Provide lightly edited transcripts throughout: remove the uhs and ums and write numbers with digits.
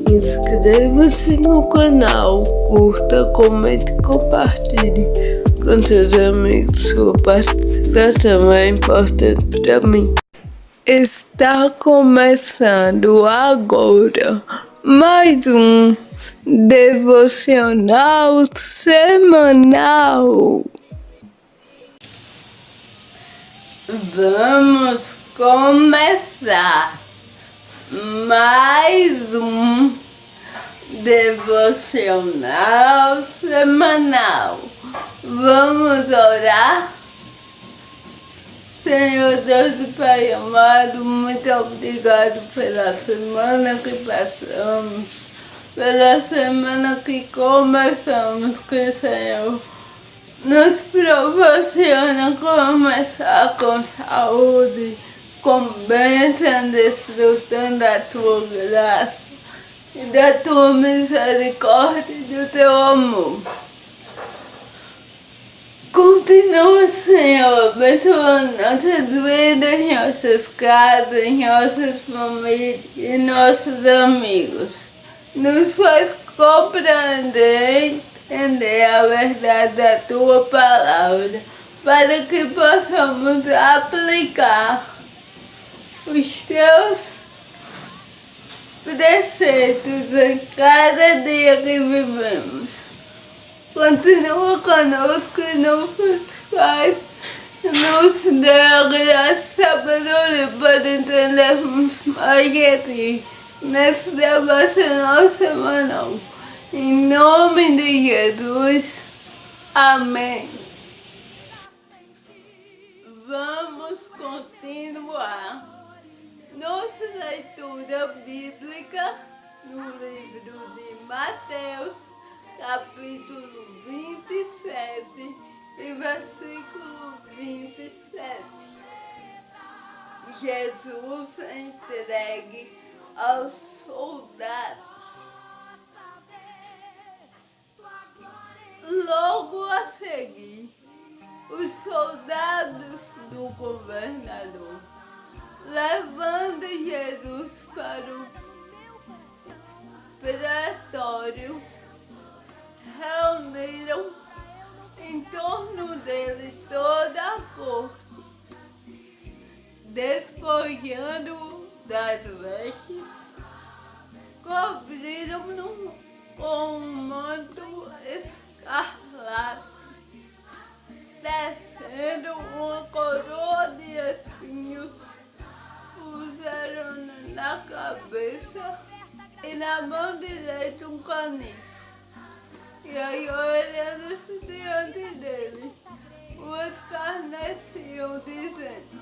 Inscreva-se no canal, curta, comente e compartilhe com seus amigos. Sua participação é importante para mim. Está começando agora mais um devocional semanal. Vamos começar mais um devocional semanal. Vamos orar? Senhor Deus e Pai amado, muito obrigado pela semana que passamos, pela semana que começamos, que o Senhor nos proporciona começar com saúde, com bênção, desfrutando da Tua graça e da Tua misericórdia e do Teu amor. Continua, Senhor, abençoando nossas vidas, nossas casas, nossas famílias e nossos amigos. Nos faz compreender, entender a verdade da Tua palavra, para que possamos aplicar os Teus preceitos em cada dia que vivemos. Continua conosco e nos faz, nos dê a graça e sabedoria para entendermos mais de Ti nesse devocional semanal. Em nome de Jesus, amém. Vamos continuar nossa leitura bíblica no livro de Mateus, capítulo 27 e versículo 27. Jesus entregue aos soldados. Logo a seguir, os soldados do governador, levando Jesus para o pretório, reuniram em torno dele toda a corte, despojando-o das vestes, cobriram-no com um manto escarlate, tecendo uma coroa de espinhos, puseram na cabeça e na mão direita um caniço. E aí, olhando-se diante dele, o escarneciam, dizendo: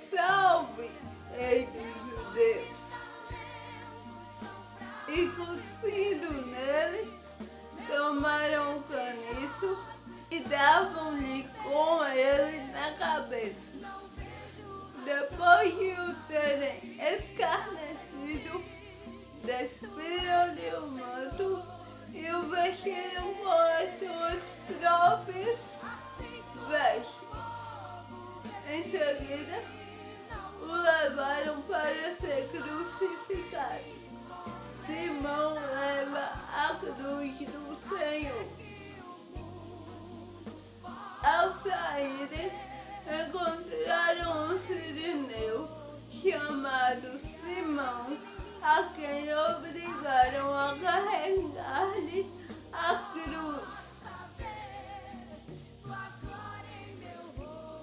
Salve, Rei dos Judeus! E cuspindo nele, tomaram o caniço e davam-lhe com ele na cabeça. Depois de o terem escarnecido, despiram-lhe o manto e o vestiram com as suas próprias vestes. Em seguida, o levaram para ser crucificado. Simão leva a cruz do Senhor. Ao saírem, encontraram um sirineu chamado Simão, a quem obrigaram a carregar-lhe a cruz.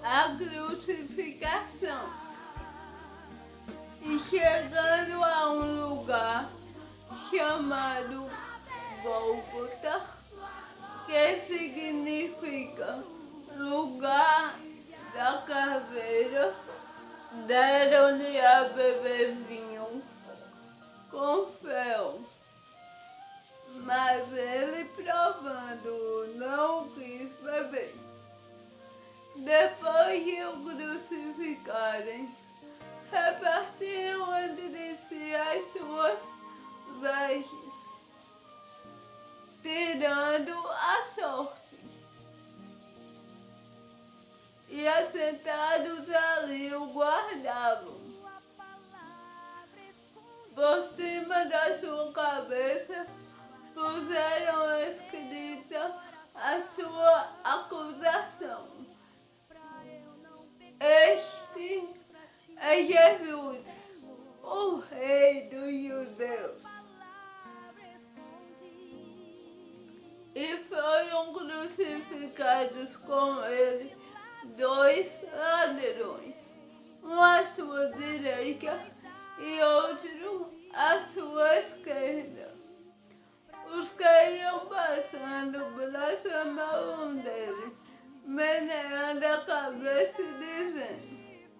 A crucificação. E chegando a um lugar chamado Gólgota, que significa lugar da caveira, deram-lhe a beber vinho com fel. Mas ele, provando, não quis beber. Depois de o crucificarem, repartiram entre si as suas vestes, tirando a sorte. E assentados ali o guardavam. Por cima da sua cabeça, puseram escrita a sua acusação. Este é Jesus, o Rei dos Judeus. E foram crucificados com ele 2 ladrões, um à sua direita e outro à sua esquerda. Os que iam passando blasfemavam dele, meneando a cabeça e dizendo: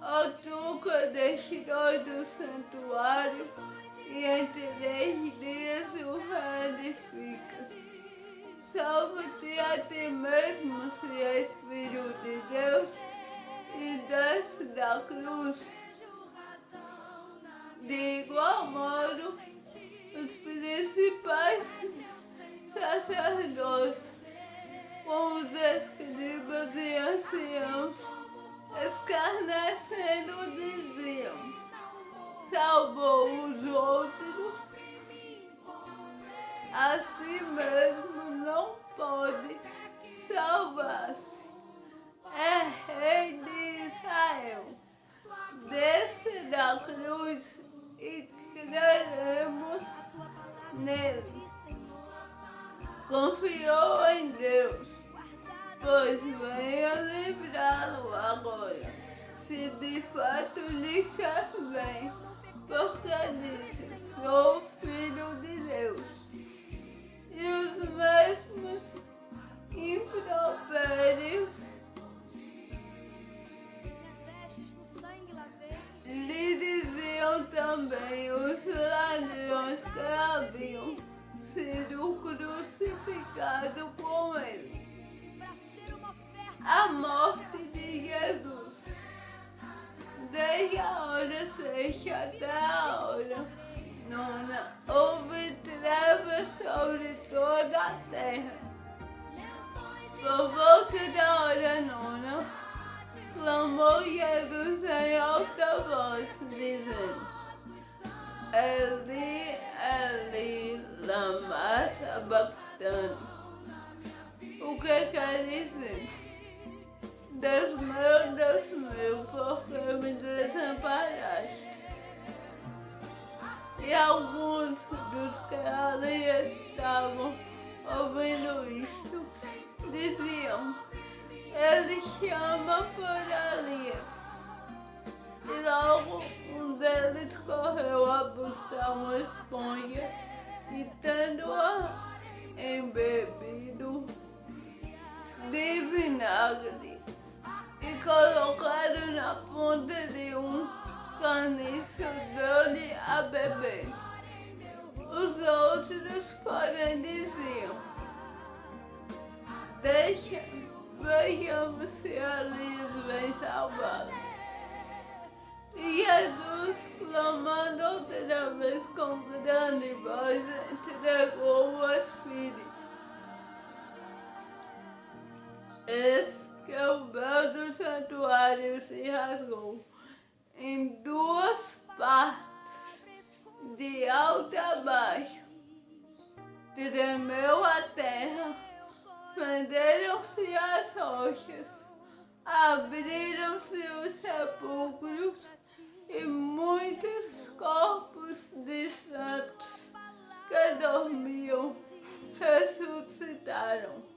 ó tu que destrói do santuário e em 3 dias o reedificas. Salva-te a ti mesmo se és filho de Deus e desce da cruz. De igual modo, os principais sacerdotes, com os escribas e anciãos, escarnecendo, diziam: salvou os outros, a si mesmo não pode salvar-se. É Rei de Israel. Desce da cruz e creremos nele. Confiou em Deus, pois venha livrá-lo agora, se de fato lhe quer bem, porque disse: sou filho de Deus. E os mesmos impropérios lhe diziam também os ladrões que haviam sido crucificados com ele. A morte de Jesus, desde a hora 6 até a hora 9, houve trevas sobre toda a terra. Por volta da hora 9, clamou Jesus em alta voz, dizendo: Eli, Eli, lama sabachthani. O que quer dizer? Deus meu, por que me desamparaste? E alguns dos que ali estavam ouvindo isto diziam: ele chama por Elias. E logo um deles correu a buscar uma esponja e, tendo-a embebido de vinagre, e colocado na ponta de um caniço, deu-lhe a beber. Os outros, porém, diziam: deixa, vejamos se Elias vem salvá-lo. E Jesus, clamando outra vez com grande voz, entregou o Espírito. Eis que o véu do santuário se rasgou em 2 partes, de alto a baixo. Tremeu a terra, fenderam-se as rochas, abriram-se os sepulcros e muitos corpos de santos que dormiam ressuscitaram.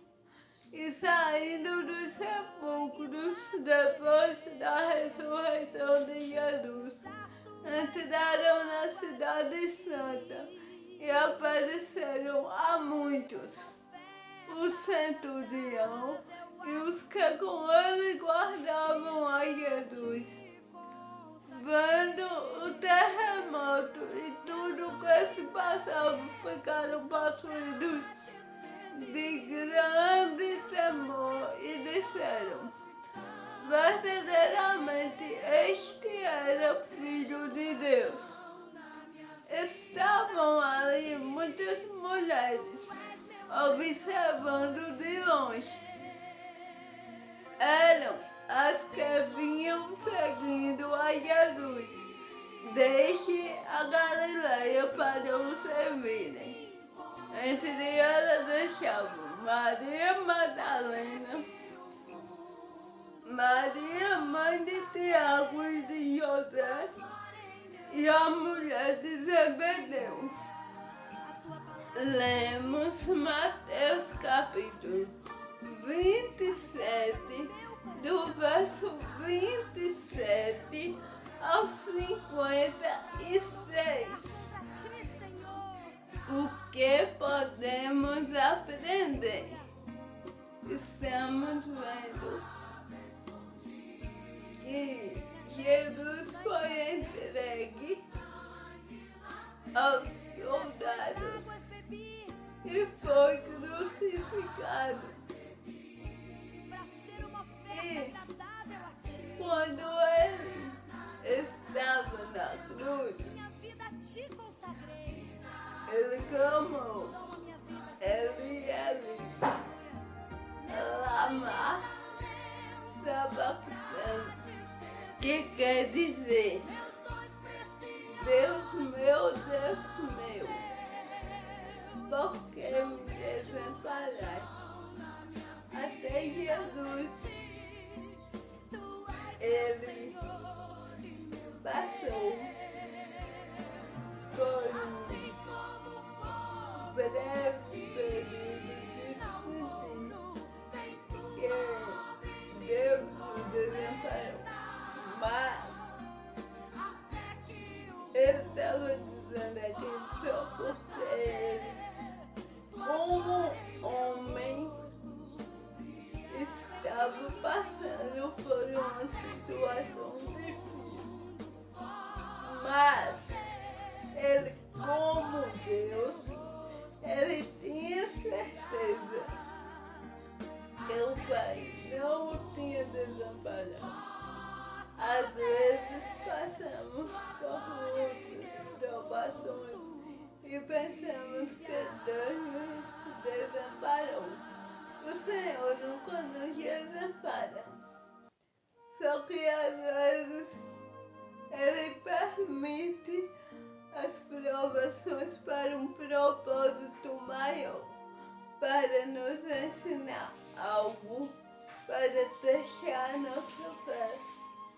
E saindo dos sepulcros, depois da ressurreição de Jesus, entraram na cidade santa e apareceram a muitos. O centurião e os que com ele guardavam a Jesus, vendo o terremoto e tudo o que se passava, ficaram possuídos de grande temor e disseram: verdadeiramente este era Filho de Deus. Estavam ali muitas mulheres observando de longe. Eram as que vinham seguindo a Jesus desde a Galileia para o servir. virem. Entre elas deixavam Maria Madalena, Maria, mãe de Tiago e de José, e a mulher de Zebedeu. Lemos Mateus capítulo 27, do verso 27 ao 56. O que podemos aprender? Estamos vendo que Jesus foi entregue aos soldados e foi crucificado. E quando ele estava na cruz, ele clamou: Eli, Eli, lama sabachthani, que quer dizer: Deus meu, por que me desamparaste? Até Jesus, ele passou por um breve período de que Deus nos desamparou, mas ele estava dizendo aqui só porque ele, como homem, estava passando por uma situação difícil, mas ele, como Deus, ele tinha certeza que o Pai não o tinha desamparado. Às vezes passamos por muitas provações e pensamos que Deus nos desamparou. O Senhor nunca nos desampara. Só que às vezes Ele permite as provações para um propósito maior, para nos ensinar algo, para testar nossa fé.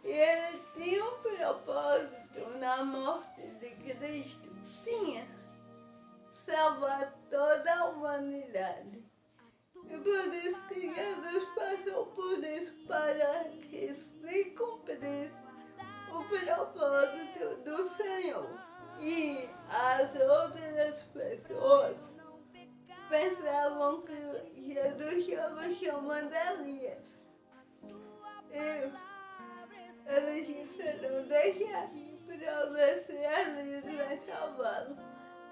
E Ele tinha um propósito na morte de Cristo. Tinha. Salvar toda a humanidade. E por isso que Jesus passou por isso, para que se cumprisse o propósito do Senhor. E as outras pessoas pensavam que Jesus estava chamando Elias. E eles disseram: deixa para ver se Elias vai salvá-lo.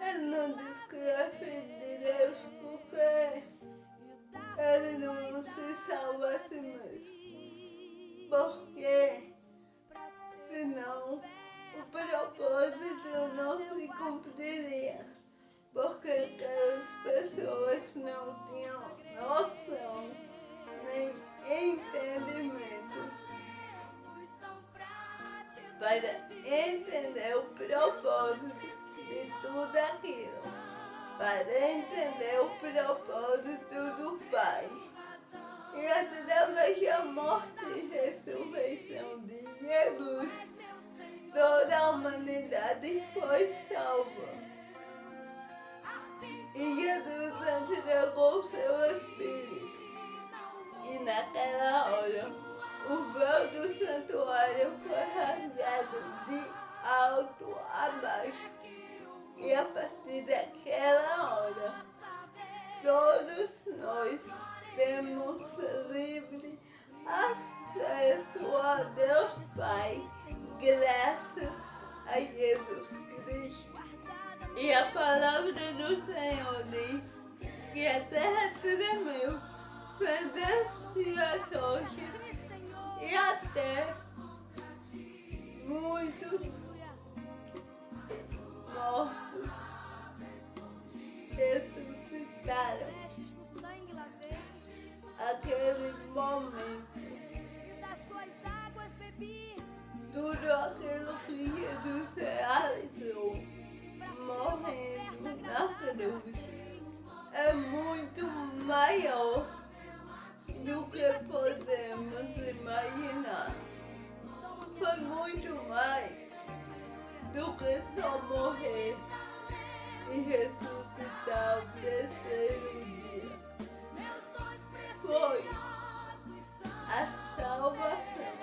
Ele não disse que é filho de Deus, porque ele não se salva a si mesmo. Porque senão o propósito não se cumpriria. Porque aquelas pessoas não tinham noção nem entendimento para entender o propósito de tudo aquilo, para entender o propósito do Pai. E através da morte e ressurreição de Jesus, toda a humanidade foi salva. E Jesus entregou o seu Espírito. E naquela hora, o véu do santuário foi rasgado de alto a baixo. E a partir daquela hora, todos nós temos livre acesso a Deus Pai, graças a Jesus Cristo. E a palavra do Senhor diz que a terra tremeu, fendeu-se as rochas e até muitos mortos ressuscitaram. Aquele momento tudo aquilo que Jesus realizou, morrendo na Deus é muito maior do que podemos imaginar. Foi muito mais do que só morrer e ressuscitar ao terceiro dia. Foi a salvação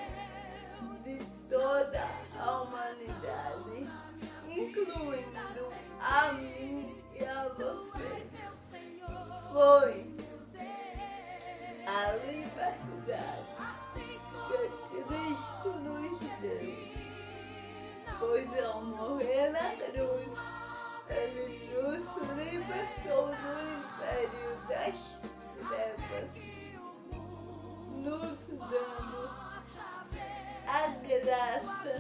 de toda a humanidade, incluindo a mim e a você. Foi a liberdade que Cristo nos deu, pois ao morrer na cruz, Ele nos libertou do império das trevas, nos dando a graça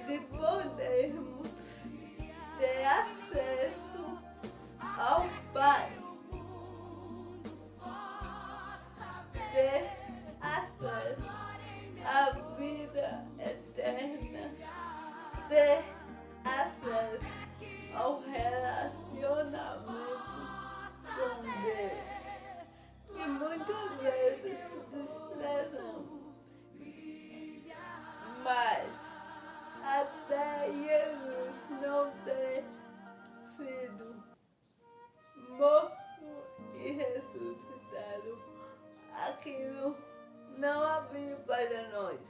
de podermos ter acesso ao Pai, ter acesso à vida eterna, ter acesso ao relacionamento com Deus. E muitas vezes desprezamos, mas até Jesus não ter sido morto e ressuscitado, aquilo não havia para nós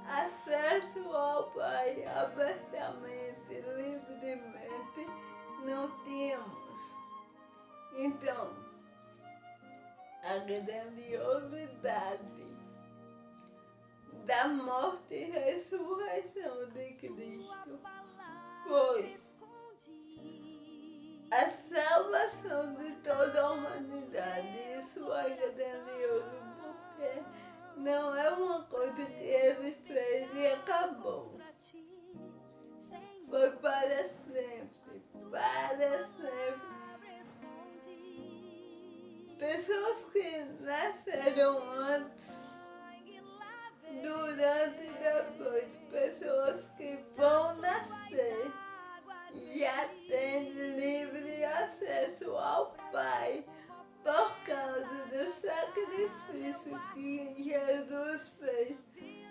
acesso ao Pai abertamente, livremente, não tínhamos. Então, a grandiosidade da morte e ressurreição de Cristo foi a salvação de toda a humanidade. Isso é grandioso porque não é uma coisa que Ele fez e acabou. Foi para sempre, para sempre. Pessoas que nasceram antes, durante e depois, pessoas que vão nascer, já têm livre acesso ao Pai por causa do sacrifício que Jesus fez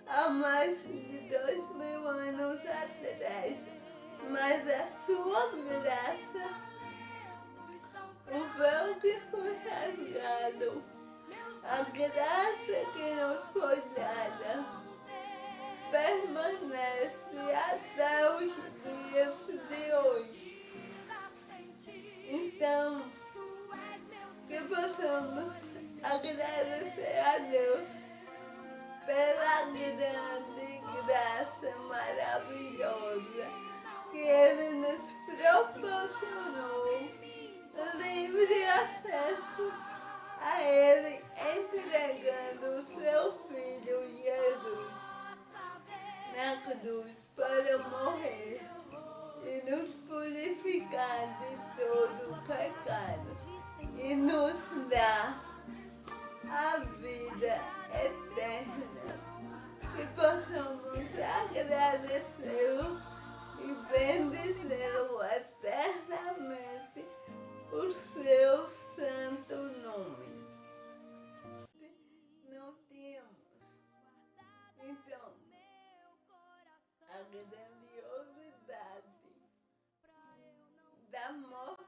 há mais de 2000 anos atrás. Mas a sua graça, o véu que foi rasgado, a graça que nos foi dada, permanece até os dias de hoje. Então, que possamos agradecer a Deus pela grande graça maravilhosa que Ele nos proporcionou, livre acesso a Ele, entregando o seu Filho Jesus na cruz para morrer e nos purificar de todo o pecado e nos dar a vida eterna. Que possamos agradecê-lo e bendizê-lo eternamente por seu santo nome. Não tínhamos, então, a grandiosidade da morte